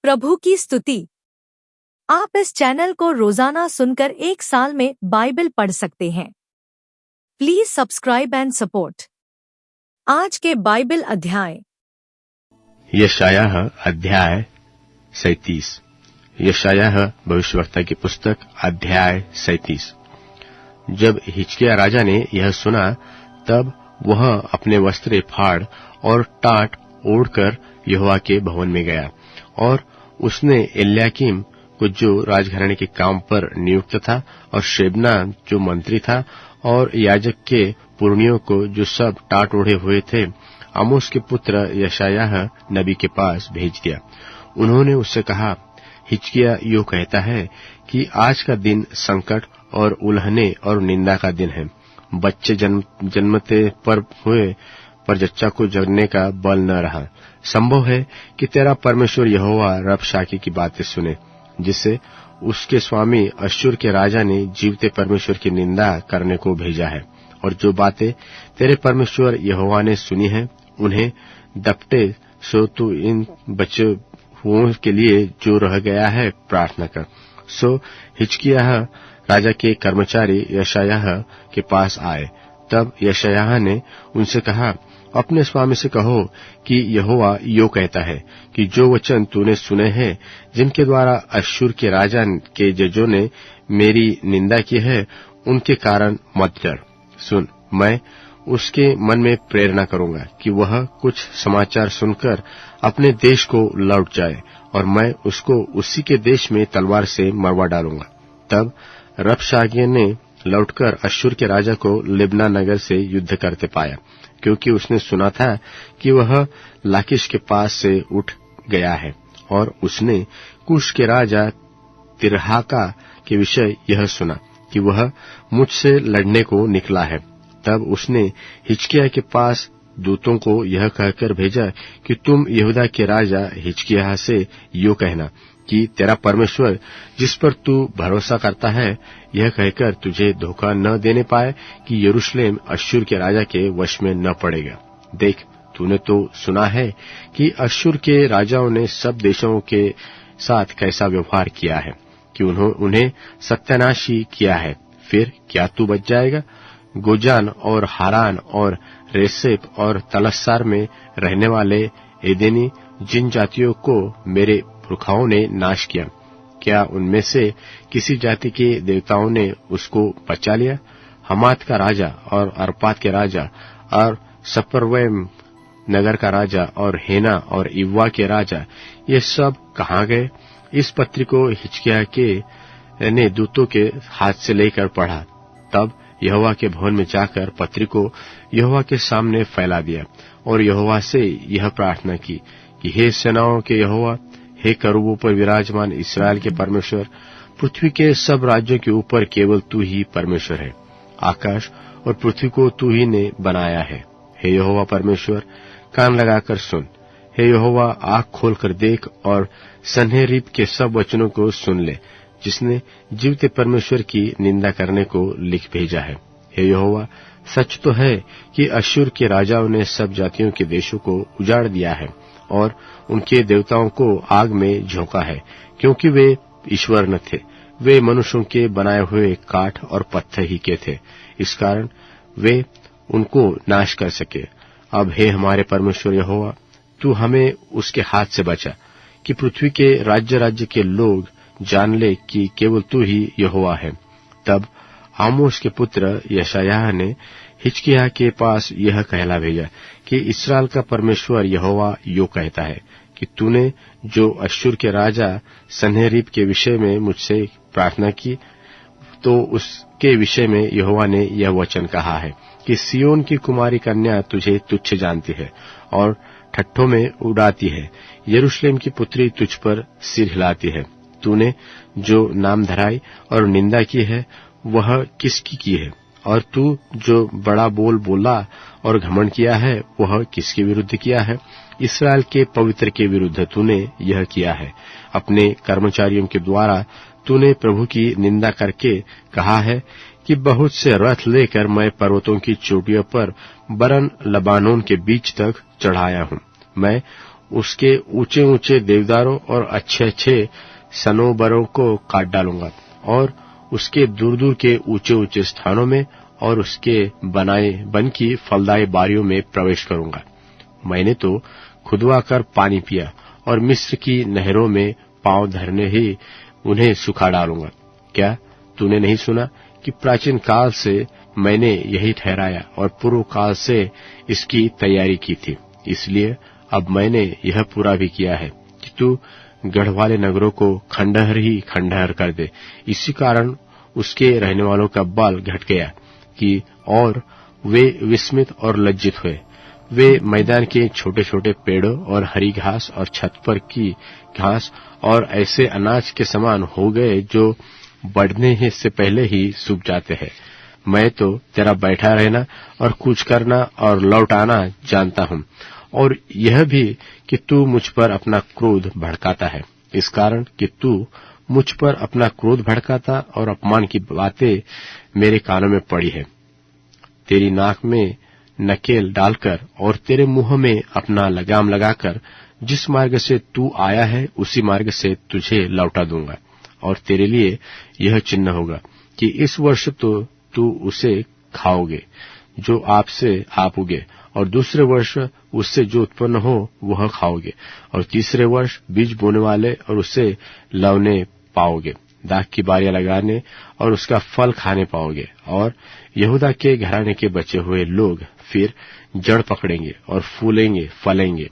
प्रभु की स्तुति। आप इस चैनल को रोजाना सुनकर 1 साल में बाइबल पढ़ सकते हैं। Please subscribe and support. आज के बाइबल अध्याय। यशायाह अध्याय 37। यशायाह भविष्यवक्ता की पुस्तक अध्याय 37। जब हिजकिय्याह राजा ने यह सुना, तब वह अपने वस्त्र फाड़ और टाट ओढ़कर यहोवा के भवन में गया, और उसने एल्याकीम को जो राजघराने के काम पर नियुक्त था, और शेबना जो मंत्री था, और याजक के पुरनियों को जो सब टाट ओढ़े हुए थे, आमोस के पुत्र यशायाह नबी के पास भेज दिया। उन्होंने उससे कहा, हिजकिय्याह यूं कहता है कि आज का दिन संकट और उल्हने और निंदा का दिन है। बच्चे जन्मते पर हुए, पर जच्चा को जगने का बल न रहा। संभव है कि तेरा परमेश्वर यहोवा रबशाके की बातें सुने, जिससे उसके स्वामी अश्शूर के राजा ने जीवते परमेश्वर की निंदा करने को भेजा है। और जो बातें तेरे परमेश्वर यहोवा ने सुनी है, उन्हें दपटे। सो तू इन बच्चों के लिए जो रह गया है प्रार्थना कर। सो हिजकिय्याह राजा के कर्मचारी यशायाह के पास आए। तब यशायाह ने उनसे कहा, अपने स्वामी से कहो कि यहोवा यो कहता है कि जो वचन तूने सुने हैं, जिनके द्वारा अश्शूर के राजा के जजों ने मेरी निंदा की है, उनके कारण मत डर। सुन, मैं उसके मन में प्रेरणा करूंगा कि वह कुछ समाचार सुनकर अपने देश को लौट जाए, और मैं उसको उसी के देश में तलवार से मरवा डालूंगा। तब रबशाके ने लौटकर अश्शूर के राजा को लिब्ना नगर से युद्ध करते पाया, क्योंकि उसने सुना था कि वह लाकीश के पास से उठ गया है, और उसने कुश के राजा तिरहाका के विषय यह सुना कि वह मुझसे लड़ने को निकला है। तब उसने हिजकिय्याह के पास दूतों को यह कहकर भेजा कि तुम यहूदा के राजा हिजकिय्याह से यो कहना कि तेरा परमेश्वर जिस पर तू भरोसा करता है, यह कहकर तुझे धोखा न देने पाए कि यरूशलेम अश्शूर के राजा के वश में न पड़ेगा। देख, तूने तो सुना है कि अश्शूर के राजाओं ने सब देशों के साथ कैसा व्यवहार किया है, कि उन्हें सत्यानाशी किया है। फिर क्या तू बच जाएगा? गोजान और हारान और रेसेप और तलस्सार में रहने वाले एदेनी जिन जातियों को मेरे पुरखाओं ने नाश किया, क्या उनमें से किसी जाति के देवताओं ने उसको बचा लिया? हमात का राजा और अर्पाद के राजा और सपर्वैम नगर का राजा और हेना और इव्वा के राजा, ये सब कहाँ गए? इस पत्री को हिजकिय्याह के ने दूतों के हाथ से लेकर पढ़ा। तब यहोवा के भवन में जाकर पत्री को यहोवा के सामने फैला दिया, और यहोवा से यह प्रार्थना की कि हे सेनाओं के यहोवा, हे करूबों पर विराजमान इस्राएल के परमेश्वर, पृथ्वी के सब राज्यों के ऊपर केवल तू ही परमेश्वर है। आकाश और पृथ्वी को तू ही ने बनाया है। हे यहोवा परमेश्वर, कान लगाकर सुन। हे यहोवा, आँख खोलकर देख और सन्हेरीब के सब वचनों को सुन ले, जिसने जीवते परमेश्वर की निंदा करने को लिख भेजा है। हे यहोवा, सच तो है कि अश्शूर के राजाओं ने सब जातियों के देशों को उजाड़ दिया है, और उनके देवताओं को आग में झोंका है, क्योंकि वे ईश्वर न थे, वे मनुष्यों के बनाए हुए काठ और पत्थर ही के थे। इस कारण वे उनको नाश कर सके। अब हे हमारे परमेश्वर यहोवा, तू हमें उसके हाथ से बचा, कि पृथ्वी के राज्य राज्य के लोग जान ले कि केवल तू ही यहोवा है। तब आमोस के पुत्र यशायाह ने हिजकिय्याह के पास यह कहला भेजा कि इस्राएल का परमेश्वर यहोवा यो कहता है कि तूने जो अश्शूर के राजा सन्हेरीब के विषय में मुझसे प्रार्थना की, तो उसके विषय में यहोवा ने यह वचन कहा है कि सियोन की कुमारी कन्या तुझे तुच्छ जानती है और ठट्ठों में उड़ाती है। यरूशलेम की पुत्री तुझ पर सिर हिलाती है। तूने जो नाम धराई और निंदा की है, वह किसकी की है? और तू जो बड़ा बोल बोला और घमंड किया है, वह किसके विरुद्ध किया है? इस्राएल के पवित्र के विरुद्ध तूने यह किया है। अपने कर्मचारियों के द्वारा तूने प्रभु की निंदा करके कहा है कि बहुत से रथ लेकर मैं पर्वतों की चोटियों पर बरन लबानोन के बीच तक चढ़ाया हूं। मैं उसके ऊंचे ऊंचे देवदारों और अच्छे अच्छे सनोबरों को काट डालूंगा और उसके दूर दूर के ऊंचे ऊंचे स्थानों में और उसके बनाए बन की फलदायी बारियों में प्रवेश करूंगा। मैंने तो खुदवा कर पानी पिया और मिस्र की नहरों में पांव धरने ही उन्हें सुखा डालूंगा। क्या तूने नहीं सुना कि प्राचीन काल से मैंने यही ठहराया और पूर्व काल से इसकी तैयारी की थी। इसलिए अब मैंने यह पूरा भी किया है कि तू गढ़ वाले नगरों को खंडहर ही खंडहर कर दे। इसी कारण उसके रहने वालों का बल घट गया कि और वे विस्मित और लज्जित हुए। वे मैदान के छोटे छोटे पेड़ों और हरी घास और छत पर की घास और ऐसे अनाज के समान हो गए जो बढ़ने से पहले ही सूख जाते हैं। मैं तो तेरा बैठा रहना और कुछ करना और लौट आना जानता हूँ, और यह भी कि तू मुझ पर अपना क्रोध भड़काता है। इस कारण कि तू मुझ पर अपना क्रोध भड़काता और अपमान की बातें मेरे कानों में पड़ी है। तेरी नाक में नकेल डालकर और तेरे मुंह में अपना लगाम लगाकर जिस मार्ग से तू आया है उसी मार्ग से तुझे लौटा दूंगा। और तेरे लिए यह चिन्ह होगा कि इस वर्ष तो तू उसे खाओगे जो आपसे आप उगे, और दूसरे वर्ष उससे जो उत्पन्न हो वह खाओगे, और तीसरे वर्ष बीज बोने वाले और उससे लवने पाओगे, दाख की बारियां लगाने और उसका फल खाने पाओगे। और यहूदा के घराने के बचे हुए लोग फिर जड़ पकड़ेंगे और फूलेंगे फलेंगे,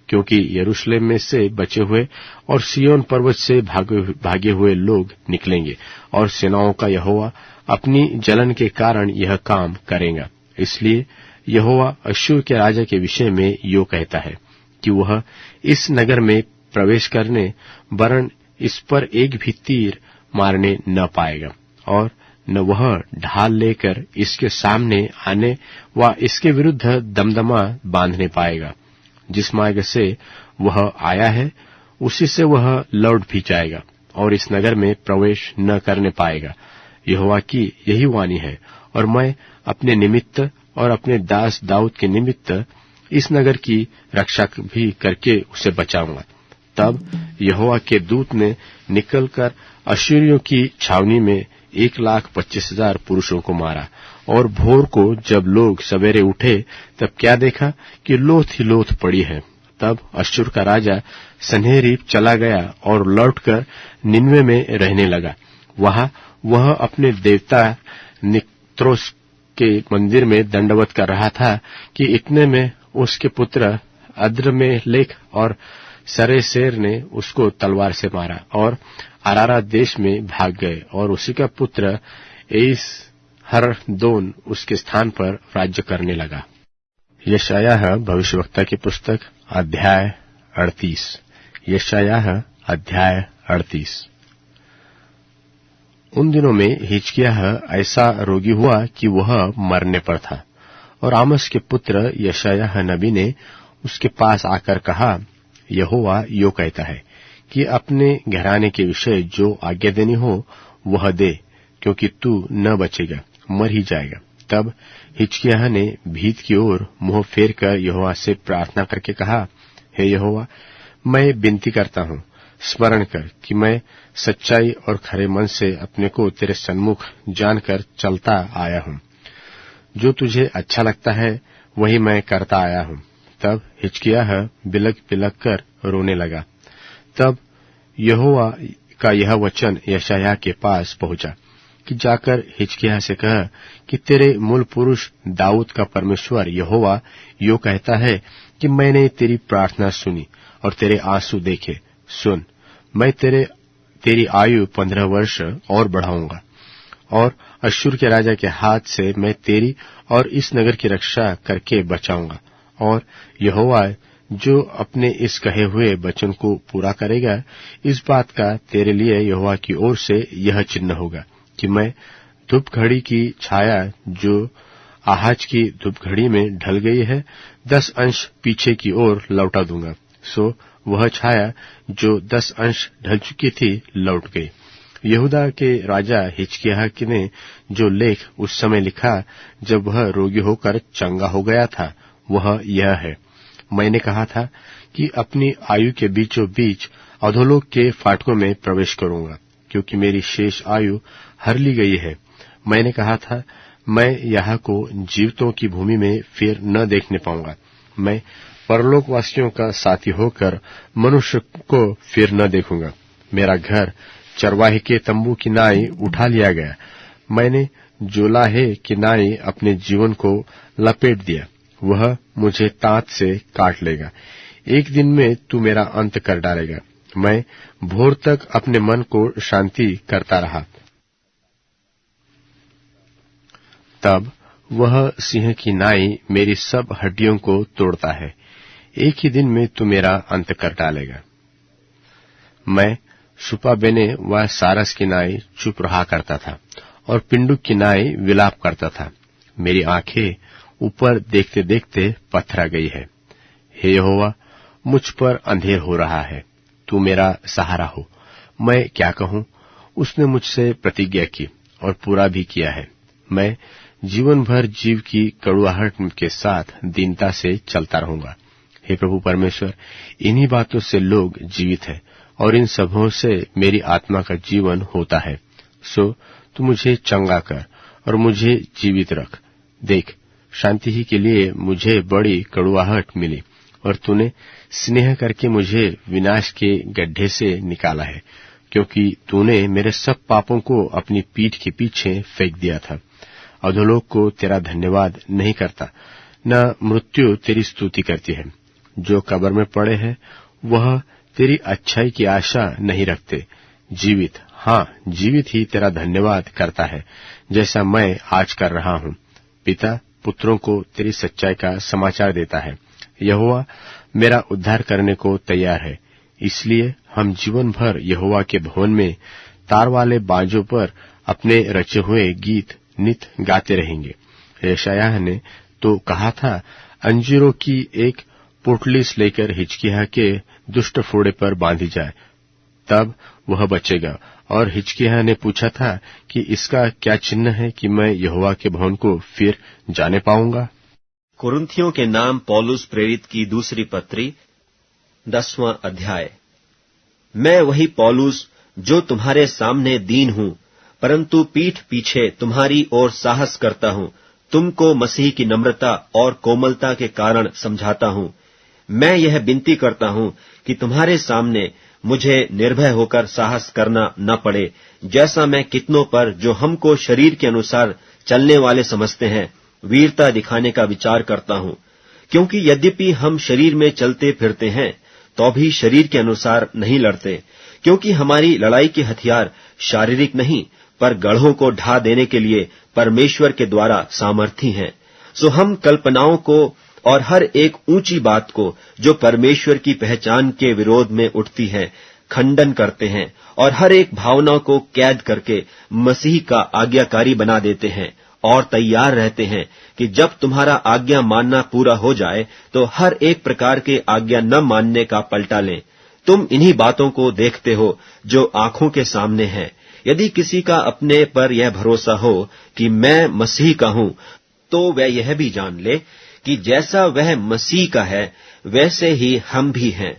क्योंकि यरूशलेम में से बचे हुए और सिय्योन पर्वत से भागे हुए लोग निकलेंगे, और सेनाओं का यहोवा अपनी जलन के कारण यह काम करेगा। इसलिए यहोवा अश्शूर के राजा के विषय में यो कहता है कि वह इस नगर में प्रवेश करने वरन इस पर एक भी तीर मारने न पाएगा, और न वह ढाल लेकर इसके सामने आने व इसके विरुद्ध दमदमा बांधने पाएगा। जिस मार्ग से वह आया है उसी से वह लौट भी जाएगा और इस नगर में प्रवेश न करने पाएगा। यहोवा की यही वाणी है, और मैं अपने निमित्त और अपने दास दाऊद के निमित्त इस नगर की रक्षा भी करके उसे बचाऊंगा। तब यहोवा के दूत ने निकलकर अश्शूरियों की छावनी में 1,25,000 पुरुषों को मारा। और भोर को जब लोग सवेरे उठे तब क्या देखा कि लोथ ही लोथ पड़ी है। तब अश्शूर का राजा सन्हेरीब चला गया और लौटकर निनवे में रहने लगा। वहां वह अपने देवता निक्त्रोस के मंदिर में दंडवत कर रहा था कि इतने में उसके पुत्र अद्रमेलेक और सरेसेर ने उसको तलवार से मारा और अरारा देश में भाग गए, और उसी का पुत्र एसहरदोन उसके स्थान पर राज्य करने लगा। यशायाह भविष्यवक्ता की पुस्तक अध्याय 38। यशायाह अध्याय 38। उन दिनों में हिजकिय्याह ऐसा रोगी हुआ कि वह मरने पर था, और आमोस के पुत्र यशायाह नबी ने उसके पास आकर कहा, यहोवा यो कहता है कि अपने घराने के विषय जो आज्ञा देनी हो वह दे, क्योंकि तू न बचेगा, मर ही जाएगा। तब हिजकिय्याह ने भीत की ओर मुंह फेर कर यहोवा से प्रार्थना करके कहा, हे यहोवा, मैं विनती करता हूँ, स्मरण कर कि मैं सच्चाई और खरे मन से अपने को तेरे सन्मुख जानकर चलता आया हूँ। जो तुझे अच्छा लगता है वही मैं करता आया हूँ। तब हिजकिय्याह बिलक बिलक कर रोने लगा। तब यहोवा का यह वचन यशायाह के पास पहुंचा कि जाकर हिजकिय्याह से कह कि तेरे मूल पुरुष दाऊद का परमेश्वर यहोवा यो कहता है कि मैंने तेरी प्रार्थना सुनी और तेरे आंसू देखे। सुन, मैं तेरी आयु 15 वर्ष और बढ़ाऊंगा, और अश्शूर के राजा के हाथ से मैं तेरी और इस नगर की रक्षा करके बचाऊंगा। और यहोवा जो अपने इस कहे हुए वचन को पूरा करेगा, इस बात का तेरे लिए यहोवा की ओर से यह चिन्ह होगा कि मैं धूप घड़ी की छाया जो आहाज की धूप घड़ी में ढल गई है 10 अंश पीछे की ओर लौटा दूंगा। सो वह छाया जो 10 अंश ढल चुकी थी लौट गई। यहूदा के राजा हिजकिय्याह ने जो लेख उस समय लिखा जब वह रोगी होकर चंगा हो गया था, वह यह है, मैंने कहा था कि अपनी आयु के बीचों बीच अधोलोक के फाटकों में प्रवेश करूंगा, क्योंकि मेरी शेष आयु हर ली गई है। मैंने कहा था, मैं यहाँ को जीवितों की भूमि में फिर न देखने पाऊंगा। मैं परलोकवासियों का साथी होकर मनुष्य को फिर न देखूंगा। मेरा घर चरवाहे के तंबू की नाई उठा लिया गया। मैंने जोलाहे की नाई अपने जीवन को लपेट दिया। वह मुझे दांत से काट लेगा। एक दिन में तू मेरा अंत कर डालेगा। मैं भोर तक अपने मन को शांति करता रहा। तब वह सिंह की नाई मेरी सब हड्डियों को तोड़ता है। एक ही दिन में तू मेरा अंत कर डालेगा। मैं सुपा बेने व सारस की नाई चुप रहा करता था और पिंडुक की नाई विलाप करता था। मेरी आंखें ऊपर देखते देखते पथरा गई है। हे यहोवा, मुझ पर अंधेर हो रहा है। तू मेरा सहारा हो। मैं क्या कहूं? उसने मुझसे प्रतिज्ञा की और पूरा भी किया है। मैं जीवन भर जीव की कड़ुआहट के साथ दीनता से चलता रहूंगा। हे प्रभु परमेश्वर, इन्हीं बातों से लोग जीवित हैं और इन सबों से मेरी आत्मा का जीवन होता है। सो तू मुझे चंगा कर और मुझे जीवित रख। देख, शांति ही के लिए मुझे बड़ी कड़ुआहट मिली और तूने स्नेह करके मुझे विनाश के गड्ढे से निकाला है, क्योंकि तूने मेरे सब पापों को अपनी पीठ के पीछे फेंक दिया था। अधोलोक को तेरा धन्यवाद नहीं करता, न मृत्यु तेरी स्तुति करती है। जो कब्र में पड़े हैं वह तेरी अच्छाई की आशा नहीं रखते। जीवित, हाँ जीवित ही तेरा धन्यवाद करता है, जैसा मैं आज कर रहा हूँ। पिता पुत्रों को तेरी सच्चाई का समाचार देता है। यहोवा मेरा उद्धार करने को तैयार है, इसलिए हम जीवन भर यहोवा के भवन में तार वाले बाजों पर अपने रचे हुए गीत नित गाते रहेंगे। यशायाह ने तो कहा था, अंजीरों की एक पोटलीस लेकर हिजकिय्याह के दुष्ट फोड़े पर बांधी जाए, तब वह बचेगा। और हिजकिय्याह ने पूछा था कि इसका क्या चिन्ह है कि मैं यहोवा के भवन को फिर जाने पाऊंगा। कुरिन्थियों के नाम पौलुस प्रेरित की दूसरी पत्री 10वां अध्याय। मैं वही पौलुस जो तुम्हारे सामने दीन हूं, परंतु पीठ पीछे तुम्हारी ओर साहस करता हूं, तुमको मसीह की नम्रता और कोमलता के कारण समझाता हूं। मैं यह विनती करता हूं कि तुम्हारे सामने मुझे निर्भय होकर साहस करना न पड़े, जैसा मैं कितनों पर जो हमको शरीर के अनुसार चलने वाले समझते हैं वीरता दिखाने का विचार करता हूं। क्योंकि यद्यपि हम शरीर में चलते फिरते हैं तो भी शरीर के अनुसार नहीं लड़ते, क्योंकि हमारी लड़ाई के हथियार शारीरिक नहीं पर गढ़ों को ढा देने के लिए परमेश्वर के द्वारा सामर्थी हैं। सो हम कल्पनाओं को और हर एक ऊंची बात को जो परमेश्वर की पहचान के विरोध में उठती है खंडन करते हैं और हर एक भावना को कैद करके मसीह का आज्ञाकारी बना देते हैं और तैयार रहते हैं कि जब तुम्हारा आज्ञा मानना पूरा हो जाए तो हर एक प्रकार के आज्ञा न मानने का पलटा लें। तुम इन्हीं बातों को देखते हो जो आंखों के सामने है। यदि किसी का अपने पर यह भरोसा हो कि मैं मसीह का हूं, तो वह यह भी जान ले कि जैसा वह मसीह का है वैसे ही हम भी हैं।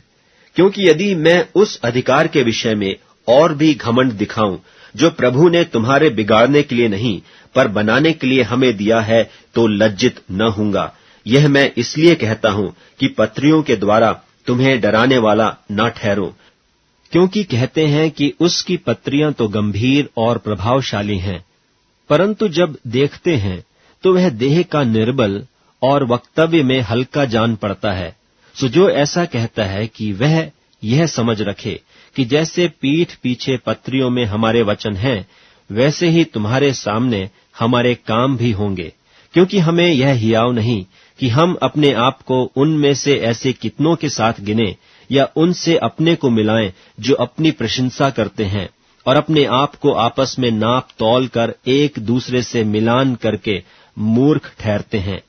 क्योंकि यदि मैं उस अधिकार के विषय में और भी घमंड दिखाऊं जो प्रभु ने तुम्हारे बिगाड़ने के लिए नहीं पर बनाने के लिए हमें दिया है, तो लज्जित न होऊंगा। यह मैं इसलिए कहता हूं कि पत्रियों के द्वारा तुम्हें डराने वाला न ठहरूं, क्योंकि कहते हैं कि उसकी पत्रियां तो गंभीर और प्रभावशाली हैं, परंतु जब देखते हैं तो वह देह का निर्बल और वक्तव्य में हल्का जान पड़ता है। सो जो ऐसा कहता है कि वह यह समझ रखे कि जैसे पीठ पीछे पत्रियों में हमारे वचन हैं, वैसे ही तुम्हारे सामने हमारे काम भी होंगे। क्योंकि हमें यह हियाव नहीं कि हम अपने आप को उनमें से ऐसे कितनों के साथ गिने या उनसे अपने को मिलाएं जो अपनी प्रशंसा करते हैं और अपने आप को आपस में नाप तौल कर एक दूसरे से मिलान करके मूर्ख ठहरते हैं।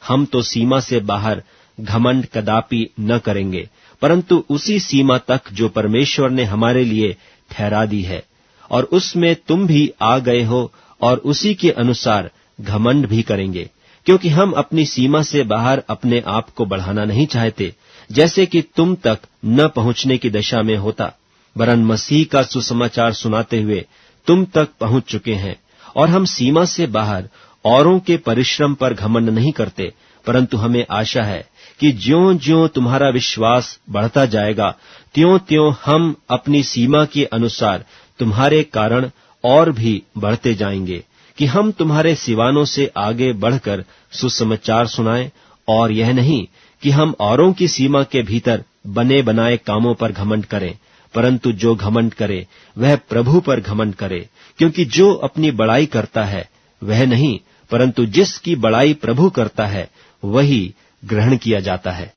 हम तो सीमा से बाहर घमंड कदापि न करेंगे, परंतु उसी सीमा तक जो परमेश्वर ने हमारे लिए ठहरा दी है, और उसमें तुम भी आ गए हो और उसी के अनुसार घमंड भी करेंगे। क्योंकि हम अपनी सीमा से बाहर अपने आप को बढ़ाना नहीं चाहते, जैसे कि तुम तक न पहुंचने की दशा में होता, वरन मसीह का सुसमाचार सुनाते हुए तुम तक पहुंच चुके हैं। और हम सीमा से बाहर औरों के परिश्रम पर घमंड नहीं करते, परंतु हमें आशा है कि ज्यों-ज्यों तुम्हारा विश्वास बढ़ता जाएगा, त्यों-त्यों हम अपनी सीमा के अनुसार तुम्हारे कारण और भी बढ़ते जाएंगे, कि हम तुम्हारे सिवानों से आगे बढ़कर सुसमाचार सुनाएं, और यह नहीं कि हम औरों की सीमा के भीतर बने बनाए कामों पर घमंड करें, परंतु जो घमंड करे वह प्रभु पर घमंड करे, क्योंकि जो अपनी बड़ाई करता है वह नहीं, परंतु जिसकी बड़ाई प्रभु करता है वही ग्रहण किया जाता है।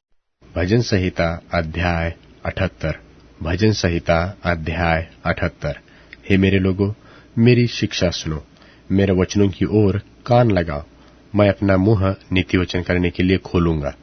भजन संहिता अध्याय 78। भजन संहिता अध्याय 78। हे मेरे लोगों, मेरी शिक्षा सुनो, मेरे वचनों की ओर कान लगाओ। मैं अपना मुंह नीति वचन करने के लिए खोलूंगा।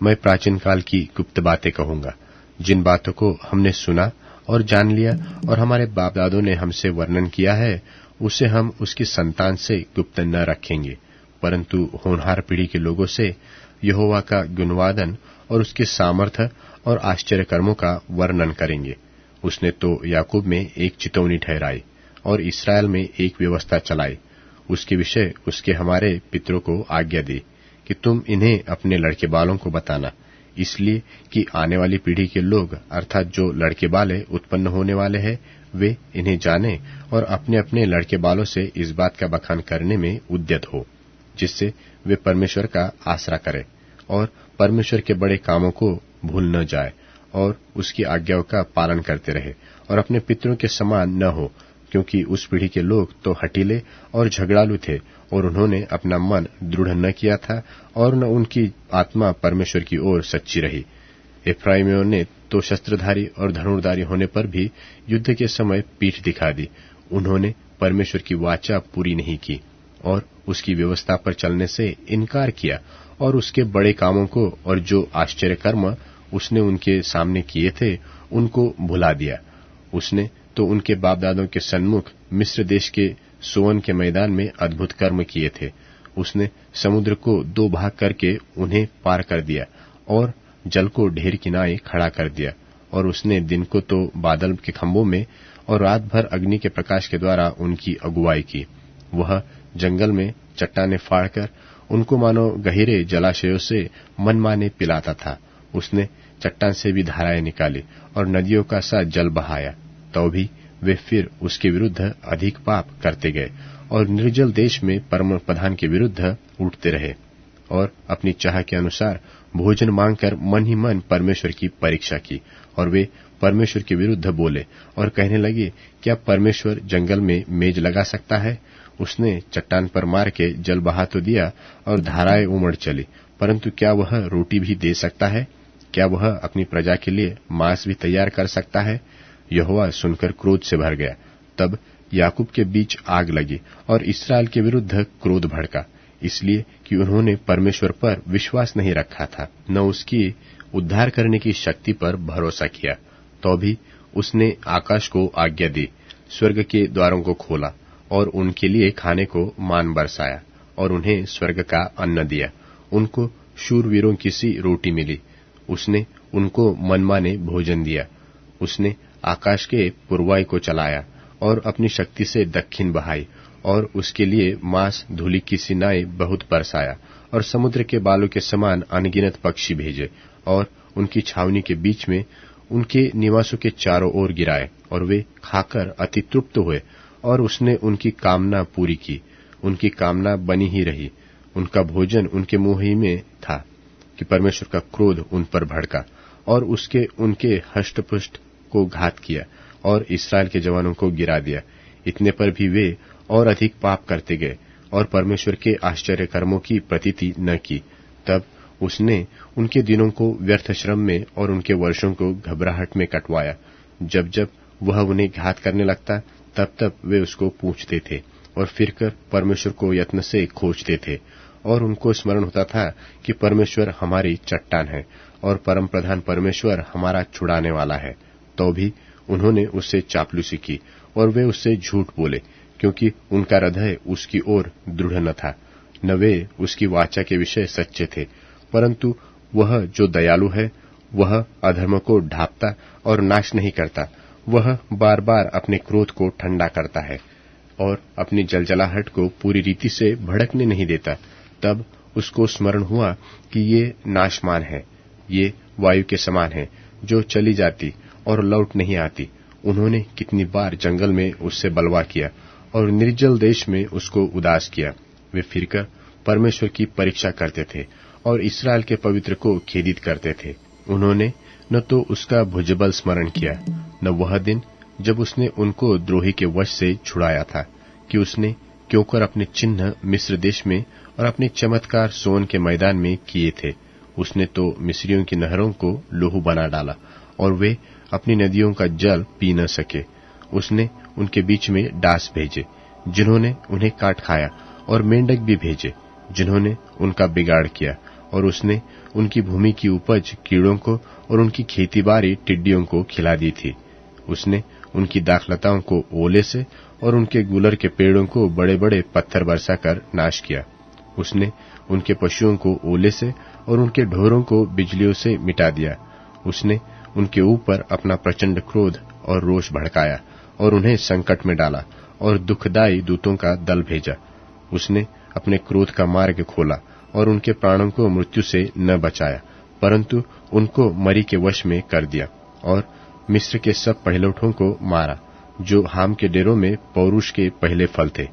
मैं प्राचीन काल की गुप्त बातें कहूंगा, जिन बातों को हमने सुना और जान लिया और हमारे बाप दादों ने हमसे वर्णन किया है, उसे हम उसकी संतान से गुप्त न रखेंगे, परंतु होनहार पीढ़ी के लोगों से यहोवा का गुणवादन और उसके सामर्थ्य और आश्चर्य कर्मों का वर्णन करेंगे। उसने तो याकूब में एक चितौनी ठहराई और इस्राएल में एक व्यवस्था चलाई। उसके विषय उसके हमारे पितरों को आज्ञा दी कि तुम इन्हें अपने लड़के बालों को बताना, इसलिए कि आने वाली पीढ़ी के लोग, अर्थात जो लड़के बाले उत्पन्न होने वाले हैं, वे इन्हें जाने और अपने अपने लड़के बालों से इस बात का बखान करने में उद्यत हो, जिससे वे परमेश्वर का आसरा करें और परमेश्वर के बड़े कामों को भूल न जाए और उसकी आज्ञाओं का पालन करते रहे और अपने पितरों के समान न हो, क्योंकि उस पीढ़ी के लोग तो हठीले और झगड़ालू थे और उन्होंने अपना मन दृढ़ न किया था और न उनकी आत्मा परमेश्वर की ओर सच्ची रही। एफ्राइमियों ने तो शस्त्रधारी और धनुर्धारी होने पर भी युद्ध के समय पीठ दिखा दी। उन्होंने परमेश्वर की वाचा पूरी नहीं की और उसकी व्यवस्था पर चलने से इनकार किया और उसके बड़े कामों को और जो आश्चर्य कर्म उसने उनके सामने किए थे उनको भुला दिया। उसने तो उनके बाप दादों के सन्मुख मिस्र देश के सोअन के मैदान में अद्भुत कर्म किए थे। उसने समुद्र को दो भाग करके उन्हें पार कर दिया और जल को ढेर किनारे खड़ा कर दिया। और उसने दिन को तो बादल के खंभों में और रात भर अग्नि के प्रकाश के द्वारा उनकी अगुवाई की। वह जंगल में चट्टाने फाड़कर उनको मानो गहरे जलाशयों से मनमाने पिलाता था। उसने चट्टान से भी धाराएं निकाली और नदियों का सा जल बहाया, तो भी वे फिर उसके विरुद्ध अधिक पाप करते गए और निर्जल देश में परम प्रधान के विरुद्ध उठते रहे और अपनी चाह के अनुसार भोजन मांगकर मन ही मन परमेश्वर की परीक्षा की। और वे परमेश्वर के विरुद्ध बोले और कहने लगे, क्या परमेश्वर जंगल में मेज लगा सकता है? उसने चट्टान पर मार के जल बहा तो दिया और धाराएं उमड़ चली, परंतु क्या वह रोटी भी दे सकता है? क्या वह अपनी प्रजा के लिए मांस भी तैयार कर सकता है? यहोवा सुनकर क्रोध से भर गया। तब याकूब के बीच आग लगी और इस्राएल के विरुद्ध क्रोध भड़का, इसलिए कि उन्होंने परमेश्वर पर विश्वास नहीं रखा था, न उसकी उद्धार करने की शक्ति पर भरोसा किया। तो भी उसने आकाश को आज्ञा दी, स्वर्ग के द्वारों को खोला और उनके लिए खाने को मान बरसाया और उन्हें स्वर्ग का अन्न दिया। उनको शूरवीरों की सी रोटी मिली। उसने उनको मनमाने भोजन दिया। उसने आकाश के पूर्वाई को चलाया और अपनी शक्ति से दक्षिण बहाई और उसके लिए मांस धूलि की सिनाई बहुत बरसाया और समुद्र के बालों के समान अनगिनत पक्षी भेजे और उनकी छावनी के बीच में उनके निवासों के चारों ओर गिराए और वे खाकर अति तृप्त हुए और उसने उनकी कामना पूरी की। उनकी कामना बनी ही रही। उनका भोजन उनके मुंह ही में था कि परमेश्वर का क्रोध उन पर भड़का और उसके उनके हष्टपुष्ट को घात किया और इस्राएल के जवानों को गिरा दिया। इतने पर भी वे और अधिक पाप करते गए और परमेश्वर के आश्चर्य कर्मों की प्रतीति न की। तब उसने उनके दिनों को व्यर्थ श्रम में और उनके वर्षों को घबराहट में कटवाया। जब जब वह उन्हें घात करने लगता, तब तब वे उसको पूछते थे और फिरकर परमेश्वर को यत्न से खोजते थे। और उनको स्मरण होता था कि परमेश्वर हमारी चट्टान है और परम प्रधान परमेश्वर हमारा छुड़ाने वाला है। तो भी उन्होंने उससे चापलूसी की और वे उससे झूठ बोले, क्योंकि उनका हृदय उसकी ओर दृढ़ न था। न वे उसकी वाचा के विषय सच्चे थे, परंतु वह जो दयालु है वह अधर्म को ढांपता और नाश नहीं करता। वह बार बार अपने क्रोध को ठंडा करता है और अपनी जलजलाहट को पूरी रीति से भड़कने नहीं देता। तब उसको स्मरण हुआ कि ये नाशमान है, ये वायु के समान है जो चली जाती और लौट नहीं आती। उन्होंने कितनी बार जंगल में उससे बलवा किया और निर्जल देश में उसको उदास किया। वे फिरकर परमेश्वर की परीक्षा करते थे और इस्राएल के पवित्र को खेदित करते थे। उन्होंने न तो उसका भुजबल स्मरण किया, न वह दिन जब उसने उनको द्रोही के वश से छुड़ाया था, कि उसने क्योंकर अपने चिन्ह मिस्र देश में और अपने चमत्कार सोन के मैदान में किए थे। उसने तो मिस्रियों की नहरों को लोहू बना डाला और वे अपनी नदियों का जल पी न सके। उसने उनके बीच में डास भेजे जिन्होंने उन्हें काट खाया, और मेंढक भी भेजे जिन्होंने उनका बिगाड़ किया। और उसने उनकी भूमि की उपज कीड़ों को और उनकी खेतीबाड़ी टिड्डियों को खिला दी थी। उसने उनकी दाखलताओं को ओले से और उनके गुलर के पेड़ों को बड़े बड़े पत्थर बरसा कर नाश किया। उसने उनके पशुओं को ओले से और उनके ढोरों को बिजलियों से मिटा दिया। उसने उनके ऊपर अपना प्रचंड क्रोध और रोष भड़काया और उन्हें संकट में डाला और दुखदायी दूतों का दल भेजा। उसने अपने क्रोध का मार्ग खोला और उनके प्राणों को मृत्यु से न बचाया, परंतु उनको मरी के वश में कर दिया और मिस्र के सब पहिलौठों को मारा जो हाम के डेरों में पौरुष के पहले फल थे।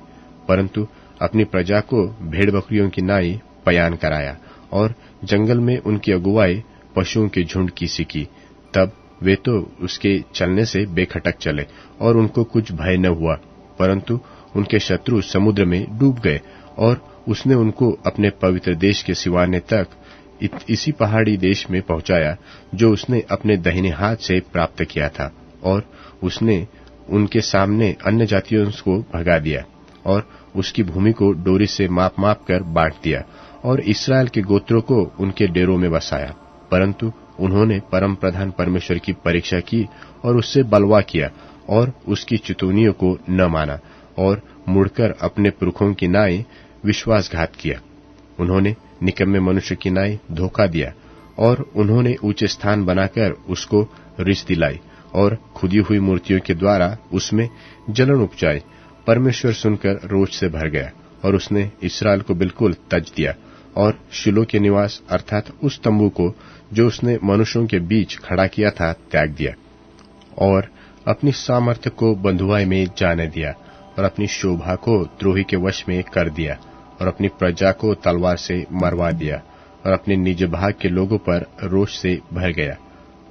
परंतु अपनी प्रजा को भेड़ बकरियों की नाई पयान कराया और जंगल में उनकी अगुवाई पशुओं के झुंड की सी की। तब वे तो उसके चलने से बेखटक चले और उनको कुछ भय न हुआ, परंतु उनके शत्रु समुद्र में डूब गए। और उसने उनको अपने पवित्र देश के सिवाने तक इसी पहाड़ी देश में पहुंचाया जो उसने अपने दाहिने हाथ से प्राप्त किया था। और उसने उनके सामने अन्य जातियों को भगा दिया और उसकी भूमि को डोरी से माप माप कर बांट दिया और इस्राएल के गोत्रों को उनके डेरों में बसाया। परंतु उन्होंने परम प्रधान परमेश्वर की परीक्षा की और उससे बलवा किया और उसकी चितौनियों को न माना और मुड़कर अपने पुरखों की नाई विश्वासघात किया। उन्होंने निकम्मे मनुष्य की नाई धोखा दिया और उन्होंने ऊंचे स्थान बनाकर उसको रिस दिलाई और खुदी हुई मूर्तियों के द्वारा उसमें जलन उपजाई। परमेश्वर सुनकर रोष से भर गया और उसने इस्राएल को बिल्कुल तज दिया और शिलो के निवास अर्थात उस तंबू को जो उसने मनुष्यों के बीच खड़ा किया था त्याग दिया और अपनी सामर्थ्य को बंधुआई में जाने दिया और अपनी शोभा को द्रोही के वश में कर दिया और अपनी प्रजा को तलवार से मरवा दिया और अपने निज भाग के लोगों पर रोष से भर गया।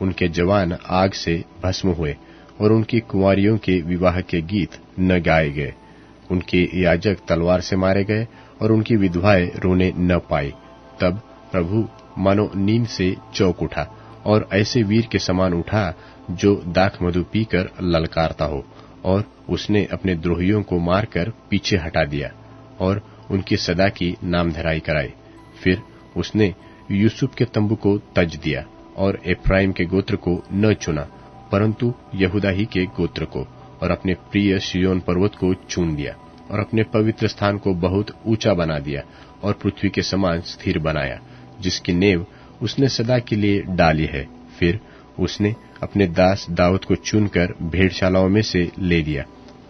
उनके जवान आग से भस्म हुए और उनकी कुंवारियों के विवाह के गीत न गाए गए। उनके याजक तलवार से मारे गए और उनकी विधवाएं रोने न पाई। तब प्रभु मानो नींद से चौंक उठा और ऐसे वीर के समान उठा जो दाख मधु पीकर ललकारता हो, और उसने अपने द्रोहियों को मारकर पीछे हटा दिया और उनकी सदा की नामधराई कराई। फिर उसने यूसुफ के तंबू को तज दिया और एफ्राइम के गोत्र को न चुना, परंतु यहूदा ही के गोत्र को, और अपने प्रिय सिय्योन पर्वत को चुन लिया और अपने पवित्र स्थान को बहुत ऊंचा बना दिया और पृथ्वी के समान स्थिर बनाया, जिसकी नेव उसने सदा के लिए डाली है। फिर उसने अपने दास दाऊद को चुनकर भेड़शालाओं में से ले लिया।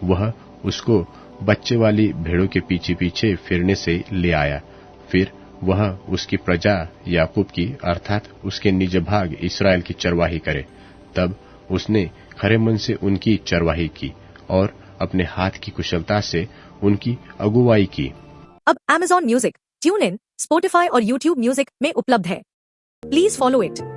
वह उसको बच्चे वाली भेड़ों के पीछे पीछे फिरने से ले आया। फिर वह उसकी प्रजा याकूब की अर्थात उसके निज भाग इस्राएल की चरवाही करे। तब उसने खरे मन से उनकी चरवाही की और अपने हाथ की कुशलता से उनकी अगुवाई की। अब Amazon music, tune in, Spotify और YouTube म्यूजिक में उपलब्ध है। Please follow it.